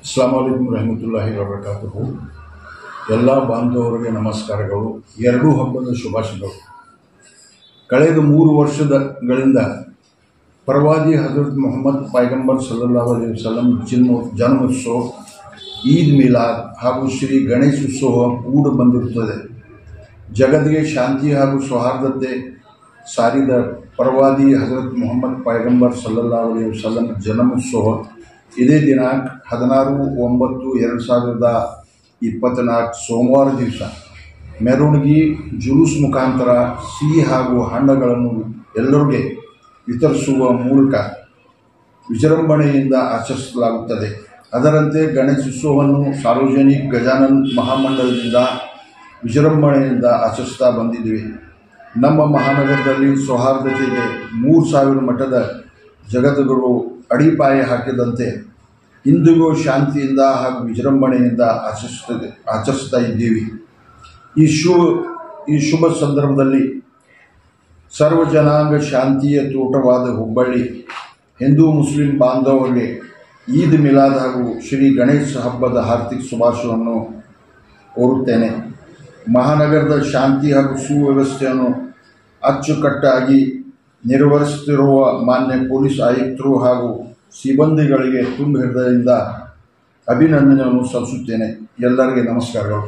ಅಸ್ಸಲಾಮು ಅಲೈಕುಂ ರಹಮತುಲ್ಲಾಹಿ ವಬರಕಾತುಹು. ಎಲ್ಲ ಬಾಂಧವರಿಗೆ ನಮಸ್ಕಾರಗಳು. ಎರಡೂ ಹಬ್ಬದ ಶುಭಾಶಯಗಳು. ಕಳೆದ 3 ವರ್ಷಗಳಿಂದ ಪ್ರವಾದಿ ಹಜರತ್ ಮೊಹಮ್ಮದ್ ಪೈಗಂಬರ್ ಸಲ್ಲಲ್ಲಾಹು ಅಲೈಹಿ ವಸಲ್ಲಂ ಜನ್ಮೋತ್ಸವ, ಈದ್ ಮಿಲಾದ್ ಹಾಗೂ ಶ್ರೀ ಗಣೇಶೋತ್ಸವ ಕೂಡ ಬಂದಿರುತ್ತದೆ. ಜಗತ್ತಿಗೆ ಶಾಂತಿ ಹಾಗೂ ಸೌಹಾರ್ದತೆ ಸಾರಿದ ಪ್ರವಾದಿ ಹಜರತ್ ಮೊಹಮ್ಮದ್ ಪೈಗಂಬರ್ ಸಲ್ಲಲ್ಲಾಹು ಅಲೈಹಿ ವಸಲ್ಲಂ ಜನ್ಮೋತ್ಸವ ಇದೇ ದಿನಾಂಕ 16/9/2024 ಸೋಮವಾರ ದಿವಸ ಮೆರವಣಿಗೆ ಜುಲೂಸ್ ಮುಖಾಂತರ ಸಿಹಿ ಹಾಗೂ ಹಣ್ಣುಗಳನ್ನು ಎಲ್ಲರಿಗೆ ವಿತರಿಸುವ ಮೂಲಕ ವಿಜೃಂಭಣೆಯಿಂದ ಆಚರಿಸಲಾಗುತ್ತದೆ. ಅದರಂತೆ ಗಣೇಶೋತ್ಸವವನ್ನು ಸಾರ್ವಜನಿಕ ಗಜಾನನ್ ಮಹಾಮಂಡಲದಿಂದ ವಿಜೃಂಭಣೆಯಿಂದ ಆಚರಿಸ್ತಾ ಬಂದಿದ್ದೀವಿ. ನಮ್ಮ ಮಹಾನಗರದಲ್ಲಿ ಸೌಹಾರ್ದತೆಗೆ 3000 ಮಠದ ಜಗದ್ಗುರು ಅಡಿಪಾಯ ಹಾಕಿದಂತೆ ಇಂದಿಗೂ ಶಾಂತಿಯಿಂದ ಹಾಗೂ ವಿಜೃಂಭಣೆಯಿಂದ ಆಚರಿಸ್ತಾ ಇದ್ದೀವಿ. ಈ ಶುಭ ಸಂದರ್ಭದಲ್ಲಿ ಸರ್ವ ಜನಾಂಗ ಶಾಂತಿಯ ತೋಟವಾದ ಹುಬ್ಬಳ್ಳಿ ಹಿಂದೂ ಮುಸ್ಲಿಂ ಬಾಂಧವರಿಗೆ ಈದ್ ಮಿಲಾದ್ ಹಾಗೂ ಶ್ರೀ ಗಣೇಶ ಹಬ್ಬದ ಹಾರ್ದಿಕ ಶುಭಾಶಯವನ್ನು ಕೋರುತ್ತೇನೆ. ಮಹಾನಗರದ ಶಾಂತಿ ಹಾಗೂ ಸುವ್ಯವಸ್ಥೆಯನ್ನು ಅಚ್ಚುಕಟ್ಟಾಗಿ ನಿರ್ವಹಿಸುತ್ತಿರುವ ಮಾನ್ಯ ಪೊಲೀಸ್ ಆಯುಕ್ತರು ಹಾಗೂ ಸಿಬ್ಬಂದಿಗಳಿಗೆ ತುಂಬ ಹೃದಯದಿಂದ ಅಭಿನಂದನೆಯನ್ನು ಸಲ್ಲಿಸುತ್ತೇನೆ. ಎಲ್ಲರಿಗೆ ನಮಸ್ಕಾರಗಳು.